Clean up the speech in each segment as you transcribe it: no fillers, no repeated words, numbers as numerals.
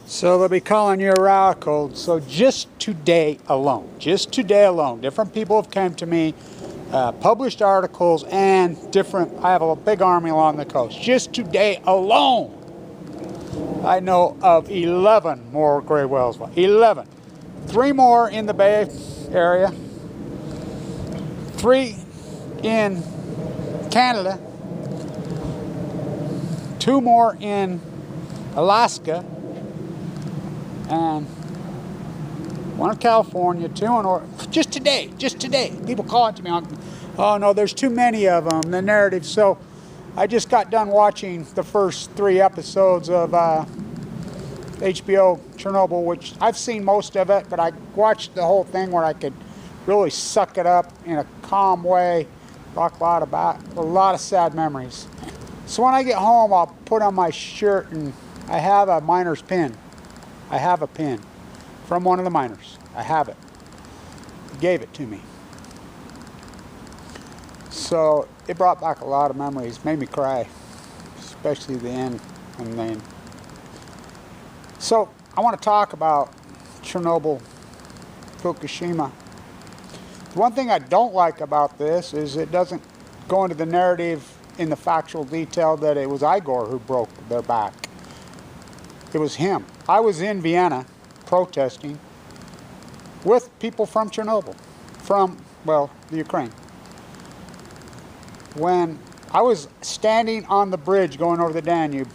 So they'll be calling you a radical. So just today alone, different people have come to me, published articles, and I have a big army along the coast. Just today alone, I know of 11 more gray whales. 11. 3 more in the Bay Area. 3 in Canada. 2 more in Alaska. And 1 in California, 2 in Oregon. Just today. People calling to me on, oh no, there's too many of them, the narrative. So I just got done watching the first 3 episodes of HBO Chernobyl, which I've seen most of it, but I watched the whole thing where I could really suck it up in a calm way, talk a lot about a lot of sad memories. So when I get home, I'll put on my shirt, and I have a miner's pin. I have a pin from one of the miners. I have it. He gave it to me. So it brought back a lot of memories, made me cry, especially the end. And then, so I want to talk about Chernobyl, Fukushima. The one thing I don't like about this is it doesn't go into the narrative in the factual detail that it was Igor who broke their back. It was him. I was in Vienna protesting with people from Chernobyl, from, well, the Ukraine. When I was standing on the bridge going over the Danube,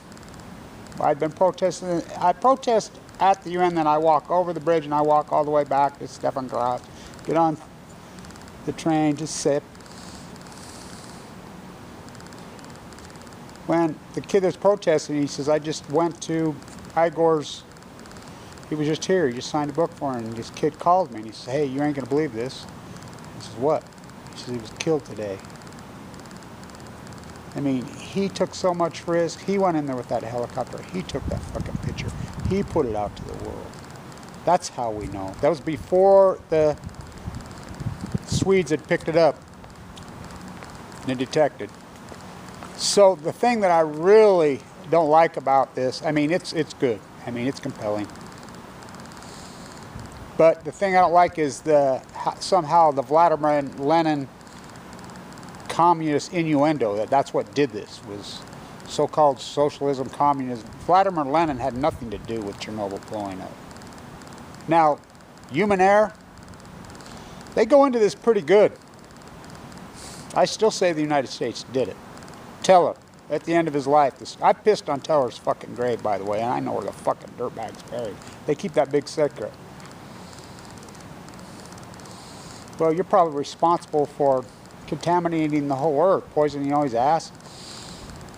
I'd been protesting. I protest at the UN, then I walk over the bridge and I walk all the way back to Stepangrad, get on the train to sip. When the kid that's protesting, he says, I just went to Igor's, he was just here, he just signed a book for him, and this kid called me and he says, hey, you ain't gonna believe this. I says, what? He says, he was killed today. I mean, he took so much risk. He went in there with that helicopter. He took that fucking picture. He put it out to the world. That's how we know. That was before the Swedes had picked it up and detected. So the thing that I really don't like about this, I mean, it's good. I mean, it's compelling. But the thing I don't like is somehow the Vladimir Lenin communist innuendo, that's what did this, was so-called socialism, communism. Vladimir Lenin had nothing to do with Chernobyl blowing up. Now, human error, they go into this pretty good. I still say the United States did it. Teller, at the end of his life, I pissed on Teller's fucking grave, by the way, and I know where the fucking dirtbag's buried. They keep that big secret. Well, you're probably responsible for contaminating the whole earth, poisoning all his ass.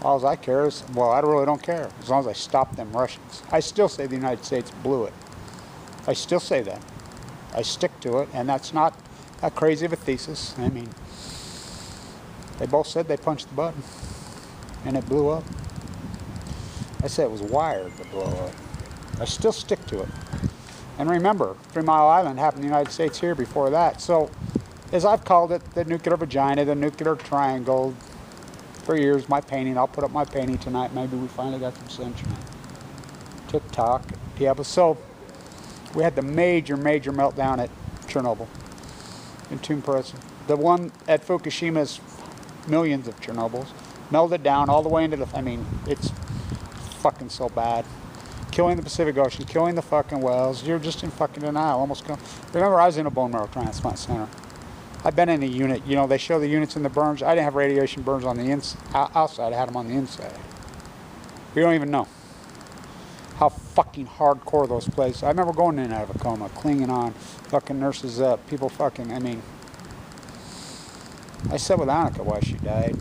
All I care is, well, I really don't care, as long as I stop them Russians. I still say the United States blew it. I still say that. I stick to it, and that's not that crazy of a thesis. I mean, they both said they punched the button, and it blew up. I said it was wired to blow up. I still stick to it. And remember, 3 Mile Island happened in the United States here before that. So, as I've called it, the nuclear vagina, the nuclear triangle, for years, my painting. I'll put up my painting tonight. Maybe we finally got some sunshine. TikTok. Yeah, but so we had the major meltdown at Chernobyl. In Toon-Press. The one at Fukushima is millions of Chernobyls. Melted down all the way into the, I mean, it's fucking so bad. Killing the Pacific Ocean, killing the fucking whales. You're just in fucking denial. Almost. Remember, I was in a bone marrow transplant center. I've been in a unit. You know, they show the units in the burns. I didn't have radiation burns on the outside. I had them on the inside. We don't even know how fucking hardcore those places. I remember going in and out of a coma, clinging on, fucking nurses up, people fucking, I mean. I sat with Annika while she died.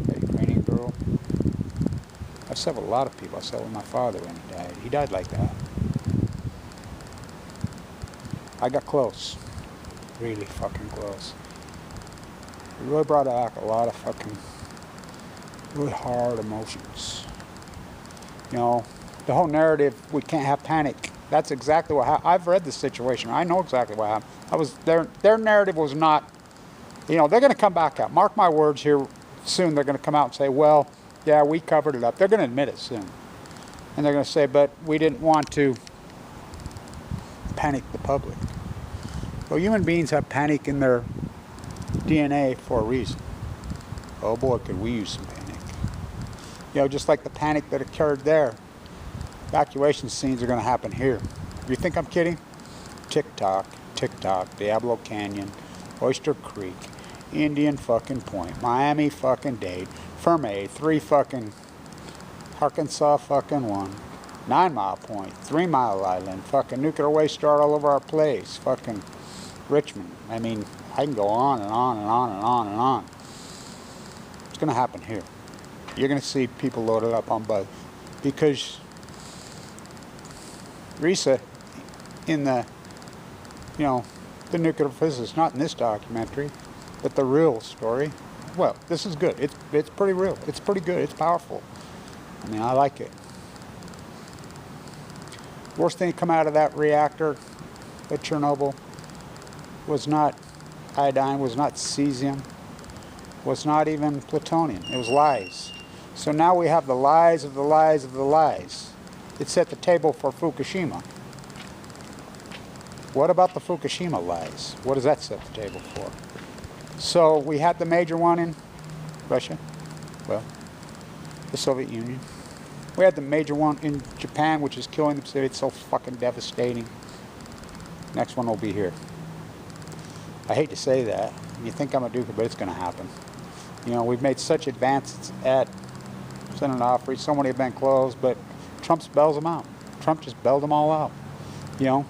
That Ukrainian girl. I've sat with a lot of people. I sat with my father when he died. He died like that. I got close. Really fucking close. It really brought back a lot of fucking really hard emotions. You know, the whole narrative, we can't have panic. That's exactly what happened. I've read the situation. I know exactly what happened. Their narrative was not, you know, they're going to come back out. Mark my words here, soon they're going to come out and say, well, yeah, we covered it up. They're going to admit it soon. And they're going to say, but we didn't want to panic the public. Well, human beings have panic in their DNA for a reason. Oh boy, could we use some panic. You know, just like the panic that occurred there. Evacuation scenes are going to happen here. You think I'm kidding? TikTok, Diablo Canyon, Oyster Creek, Indian fucking Point, Miami fucking Dade, Ferme, 3 fucking Arkansas fucking 1, 9 Mile Point, 3 Mile Island, fucking nuclear waste start all over our place, fucking Richmond. I mean, I can go on and on and on and on and on. It's going to happen here. You're going to see people loaded up on both. Because Risa, in the, you know, the nuclear physicist, not in this documentary, but the real story, well, this is good. It's pretty real. It's pretty good. It's powerful. I mean, I like it. Worst thing to come out of that reactor at Chernobyl was not iodine, was not cesium, was not even plutonium. It was lies. So now we have the lies of the lies of the lies. It set the table for Fukushima. What about the Fukushima lies? What does that set the table for? So we had the major one in Russia, well, the Soviet Union. We had the major one in Japan, which is killing the city. It's so fucking devastating. Next one will be here. I hate to say that. You think I'm a duke, but it's going to happen. You know, we've made such advances at Senator Offrey. So many have been closed, but Trump bells them out. Trump just bailed them all out. You know,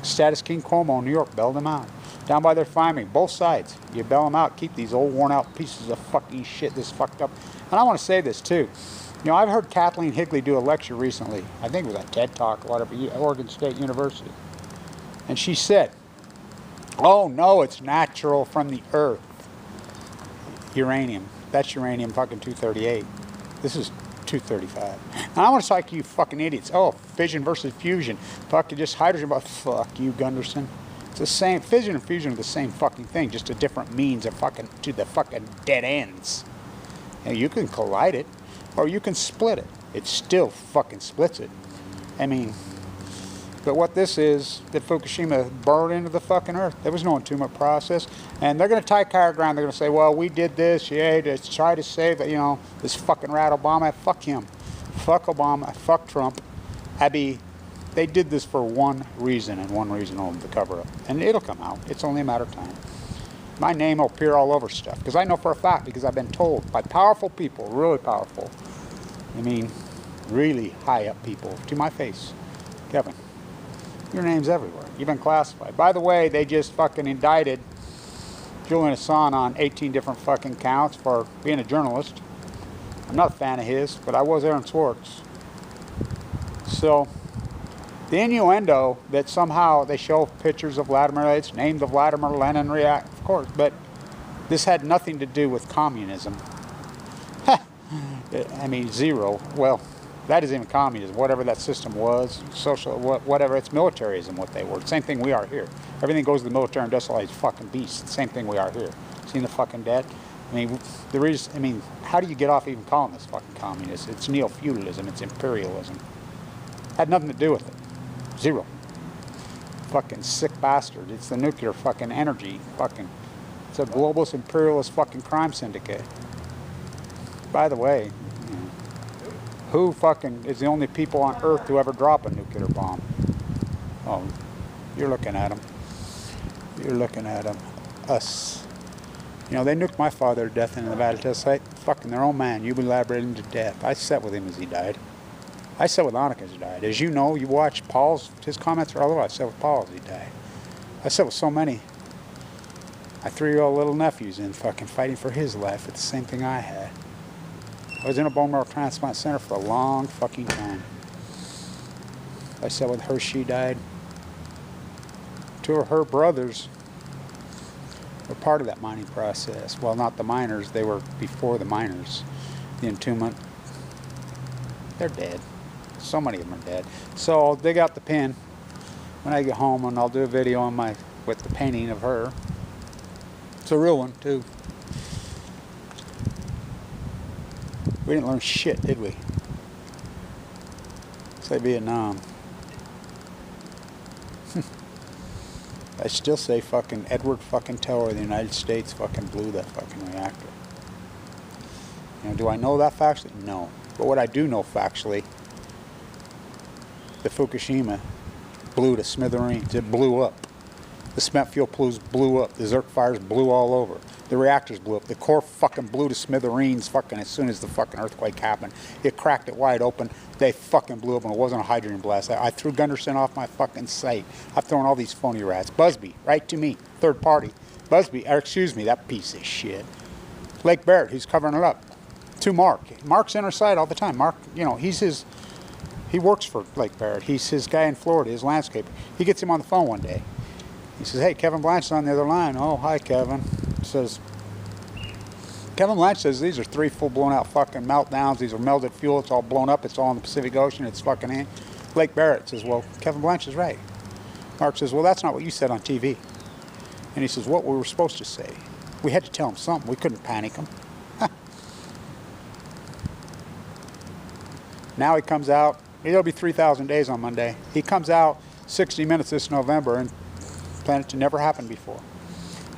Status King Cuomo in New York bailed them out. Down by their refinery, both sides. You bail them out, keep these old worn out pieces of fucking shit this fucked up. And I want to say this too. You know, I've heard Kathleen Higley do a lecture recently. I think it was a TED Talk or whatever, Oregon State University. And she said, oh no, it's natural from the earth. Uranium. That's uranium fucking 238. This is 235. And I want to talk to you fucking idiots. Oh, fission versus fusion. Fucking just hydrogen, but fuck you, Gunderson. It's the same. Fission and fusion are the same fucking thing, just a different means of fucking to the fucking dead ends. And you can collide it, or you can split it. It still fucking splits it. I mean, but what this is, that Fukushima burned into the fucking earth. There was no entombment process. And they're going to tie Kyle ground. They're going to say, well, we did this, yeah, to try to save, you know, this fucking rat Obama. Fuck him. Fuck Obama. Fuck Trump. Abby, they did this for one reason and one reason only, to cover up. And it'll come out. It's only a matter of time. My name will appear all over stuff. Because I know for a fact, because I've been told by powerful people, really powerful. I mean, really high up people, to my face. Kevin, your name's everywhere. You've been classified. By the way, they just fucking indicted Julian Assange on 18 different fucking counts for being a journalist. I'm not a fan of his, but I was Aaron Swartz. So, the innuendo that somehow they show pictures of Vladimir, it's named the Vladimir Lenin react, of course, but this had nothing to do with communism. I mean, zero. Well, that isn't even communism. Whatever that system was, social, whatever, it's militarism, what they were. Same thing we are here. Everything goes to the military industrialized fucking beast. Same thing we are here. Seen the fucking debt? I mean, the reason, I mean, how do you get off even calling this fucking communist? It's neo-feudalism. It's imperialism. Had nothing to do with it. Zero. Fucking sick bastard. It's the nuclear fucking energy. Fucking, it's a globalist imperialist fucking crime syndicate. By the way, who fucking is the only people on Earth to ever drop a nuclear bomb? Oh, you're looking at them. You're looking at them. Us. You know, they nuked my father to death in the Nevada test site. Fucking their own man. You elaborated him to death. I sat with him as he died. I sat with Annika as he died. As you know, you watch Paul's, his comments are all over. I sat with Paul as he died. I sat with so many. My 3-year-old little nephew's in fucking fighting for his life. It's the same thing I had. I was in a bone marrow transplant center for a long fucking time. I sat with her, she died. 2 of her brothers were part of that mining process. Well, not the miners, they were before the miners. The entombment. They're dead. So many of them are dead. So I'll dig out the pin when I get home, and I'll do a video on with the painting of her. It's a real one too. We didn't learn shit, did we? say Vietnam. I still say fucking Edward fucking Teller of the United States fucking blew that fucking reactor. You know, do I know that factually? No. But what I do know factually, the Fukushima blew to smithereens. It blew up. The spent fuel pools blew up. The Zerk fires blew all over. The reactors blew up. The core fucking blew to smithereens fucking as soon as the fucking earthquake happened. It cracked it wide open. They fucking blew up, and it wasn't a hydrogen blast. I threw Gunderson off my fucking site. I've thrown all these phony rats. Busby, right to me, third party. Busby, or excuse me, that piece of shit. Lake Barrett, who's covering it up. To Mark. Mark's in our side all the time. Mark, you know, he works for Lake Barrett. He's his guy in Florida, his landscaper. He gets him on the phone one day. He says, hey, Kevin Blanch is on the other line. Oh, hi, Kevin. He says, Kevin Blanch says these are 3 full blown out fucking meltdowns. These are melted fuel. It's all blown up. It's all in the Pacific Ocean. It's fucking in. Lake Barrett says, well, Kevin Blanch is right. Mark says, well, that's not what you said on TV. And he says, what we were supposed to say. We had to tell him something. We couldn't panic him. Now he comes out. It'll be 3,000 days on Monday. He comes out 60 Minutes this November and planned it to never happen before.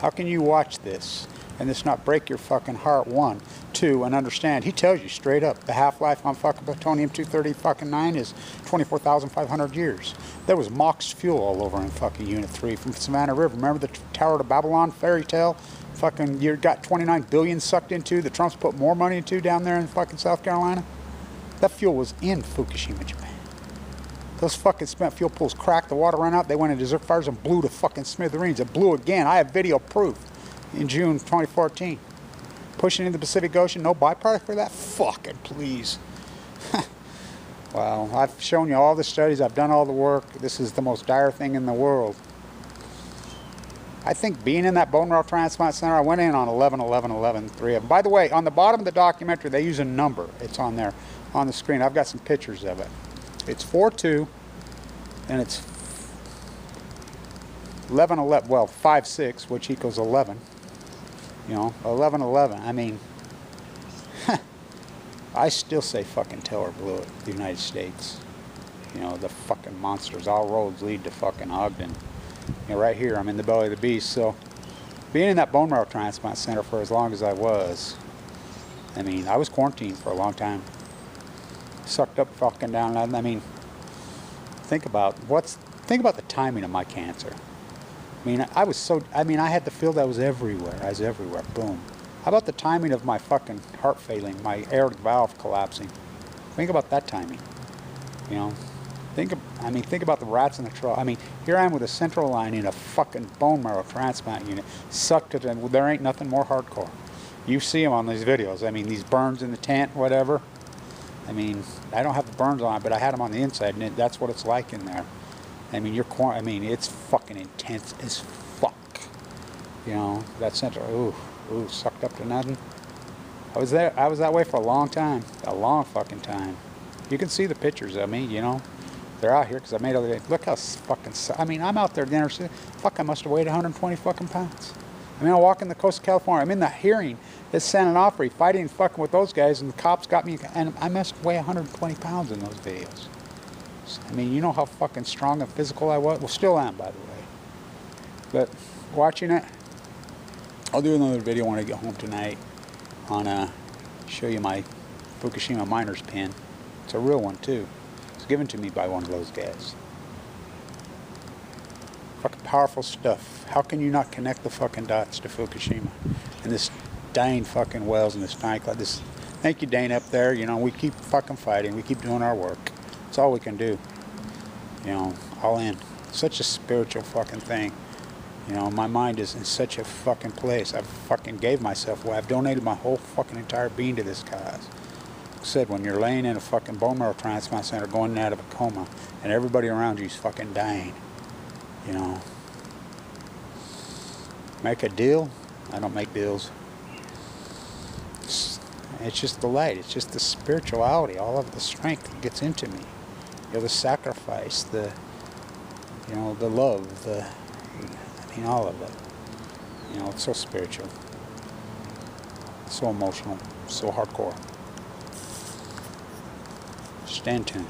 How can you watch this and this not break your fucking heart? 1, 2, and understand. He tells you straight up the half-life on fucking plutonium-230 fucking 9 is 24,500 years. There was MOX fuel all over in fucking Unit 3 from Savannah River. Remember the Tower to Babylon fairy tale? Fucking you got 29 billion sucked into. The Trumps put more money into down there in fucking South Carolina. That fuel was in Fukushima, Japan. Those fucking spent fuel pools cracked, the water ran out, they went into Zerk fires and blew to fucking smithereens. It blew again. I have video proof in June 2014. Pushing into the Pacific Ocean, no byproduct for that? Fucking please. Wow, I've shown you all the studies, I've done all the work. This is the most dire thing in the world. I think being in that bone marrow transplant center, I went in on 11/11/11, 3 of them. By the way, on the bottom of the documentary, they use a number. It's on there, on the screen. I've got some pictures of it. It's 4-2, and it's 11/11, well, 5-6, which equals 11. You know, 11/11. I mean, I still say fucking Teller blew it, the United States. You know, the fucking monsters. All roads lead to fucking Ogden. You know, right here, I'm in the belly of the beast. So, being in that bone marrow transplant center for as long as I was, I mean, I was quarantined for a long time. Sucked up fucking down. I mean, think about the timing of my cancer. I mean, I had the feel that I was everywhere. I was everywhere. Boom. How about the timing of my fucking heart failing, my aortic valve collapsing? Think about that timing. You know, think about the rats in the trough. I mean, here I am with a central line in a fucking bone marrow transplant unit, sucked it, and there ain't nothing more hardcore. You see them on these videos. I mean, these burns in the tent, whatever. I mean, I don't have the burns on it, but I had them on the inside, and that's what it's like in there. I mean, it's fucking intense as fuck. You know, that central, ooh, sucked up to nothing. I was that way for a long time, a long fucking time. You can see the pictures of me, you know. They're out here because I made all the, look how fucking, I mean, I'm out there dinner, fuck, I must have weighed 120 fucking pounds. I mean, I walk in the coast of California, I'm in the hearing at San Onofre fighting and fucking with those guys, and the cops got me, and I must weigh 120 pounds in those videos. I mean, you know how fucking strong and physical I was? Well, still am, by the way. But watching it, I'll do another video when I get home tonight on, show you my Fukushima miner's pin. It's a real one, too. It's given to me by one of those guys. Fucking powerful stuff. How can you not connect the fucking dots to Fukushima? And this dying fucking wells and this dying cloud. Thank you, Dane, up there. You know, we keep fucking fighting. We keep doing our work. It's all we can do. You know, all in. Such a spiritual fucking thing. You know, my mind is in such a fucking place. I've fucking gave myself away. I've donated my whole fucking entire being to this cause. Like I said, when you're laying in a fucking bone marrow transplant center going out of a coma and everybody around you is fucking dying, you know. Make a deal? I don't make deals. It's just the light. It's just the spirituality, all of the strength that gets into me. You know, the sacrifice, the, you know, the love, I mean, all of it. You know, it's so spiritual, so emotional, so hardcore. Stand tuned.